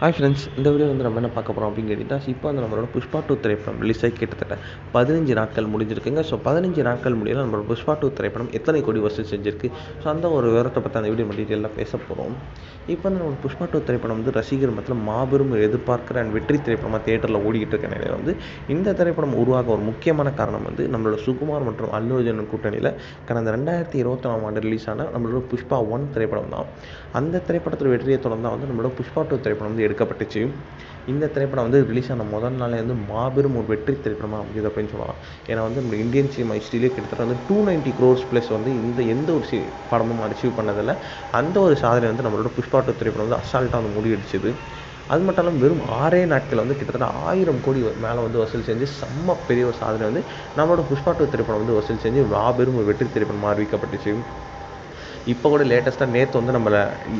Hi friends, இந்த video வந்து நம்ம என்ன பார்க்க போகிறோம் அப்படின்னு கேட்டிங்கன்னா, இப்போ வந்து நம்மளோட புஷ்பா 2 திரைப்படம் ரிலீஸ் ஆகி கிட்டத்தட்ட 15 நாட்கள் முடிஞ்சிருக்குங்க. ஸோ 15 நாட்கள் முடியல நம்மளோட புஷ்பா 2 திரைப்படம் எத்தனை கோடி வசூல் செஞ்சிருக்கு, ஸோ அந்த ஒரு விவரத்தை பற்றி அந்த வீடியோ நம்ம டீட்டெயிலாக பேச போகிறோம். இப்போ வந்து நம்ம புஷ்பா 2 திரைப்படம் வந்து ரசிகர் மத்தியில் மாபெரும் எதிர்பார்க்கிற அண்ட் வெற்றி திரைப்படமாக தியேட்டரில் ஓடிக்கிட்டு இருக்க நிலையில் வந்து இந்த திரைப்படம் உருவாக ஒரு முக்கியமான காரணம் வந்து நம்மளோட சுகுமார் மற்றும் அல்லு அர்ஜுன் கூட்டணியில் கடந்த 2024ஆம் ஆண்டு ரிலீஸ் ஆன நம்மளோட புஷ்பா 1 திரைப்படம் தான். அந்த திரைப்படத்தில் வெற்றியை தொடர்ந்து தான் வந்து நம்மளோட புஷ்பா 2 திரைப்படம் வந்து எடுக்கப்பட்டுச்சு. இந்த திரைப்படம் வந்து ரிலீஸ் ஆன முதல் நாளே வந்து மாபெரும் ஒரு வெற்றி திரைப்படமாக அமைஞ்சது அப்படின்னு சொல்லலாம். ஏன்னா வந்து நம்ம இந்தியன் சினிமா ஹிஸ்ட்ரியிலே கிட்டத்தட்ட வந்து 290 crores ப்ளஸ் வந்து எந்த ஒரு படமும் அச்சீவ் பண்ணதில்லை. அந்த ஒரு சாதனை வந்து நம்மளோட புஷ்பா 2 திரைப்படம் வந்து அசால்ட்டாக வந்து முறியடிச்சுது. அது மட்டும் இல்லாமல் வெறும் 6 நாட்கள் வந்து கிட்டத்தட்ட 1000 கோடி மேலே வந்து வசூல் செஞ்சு செம்ம பெரிய ஒரு சாதனை வந்து நம்மளோட புஷ்பா 2 திரைப்படம் வந்து வசூல் செஞ்சு மாபெரும் ஒரு வெற்றி திரைப்படமாக அறிவிக்கப்பட்டுச்சு. இப்போ கூட லேட்டஸ்ட்டாக நேற்று வந்து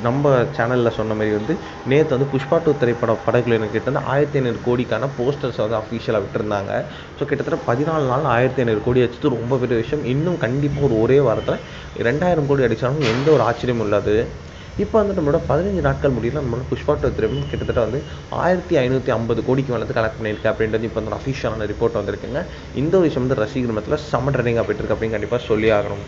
நம்ம சேனலில் சொன்ன மாதிரி வந்து நேற்று வந்து புஷ்பா 2 திரைப்பட படக்குழுவினர் கிட்ட வந்து 1500 கோடிக்கான போஸ்டர்ஸ் வந்து அஃபிஷியலாக விட்டுருந்தாங்க. ஸோ கிட்டத்தட்ட 14 நாள் 1500 கோடி அடிச்சது ரொம்ப பெரிய விஷயம். இன்னும் கண்டிப்பாக ஒரே வாரத்தில் 2000 கோடி அடித்தாலும் எந்த ஒரு ஆச்சரியமும் இல்லாது. இப்போ வந்து நம்மளோட 15 நாட்கள் முடியல நம்மளோட புஷ்பா 2 திரைப்படம் கிட்டத்தட்ட வந்து 1550 கோடிக்கு மேலே கலெக்ட் பண்ணியிருக்கு அப்படின்றது இப்போ வந்து அஃபிஷியலான ரிப்போர்ட் வந்திருக்குங்க. இந்த விஷயம் வந்து ரசிகர் மத்தியில் செம்ம ட்ரெண்டிங்காக போயிட்டு இருக்கு அப்படின்னு கண்டிப்பாக சொல்லி ஆகணும்.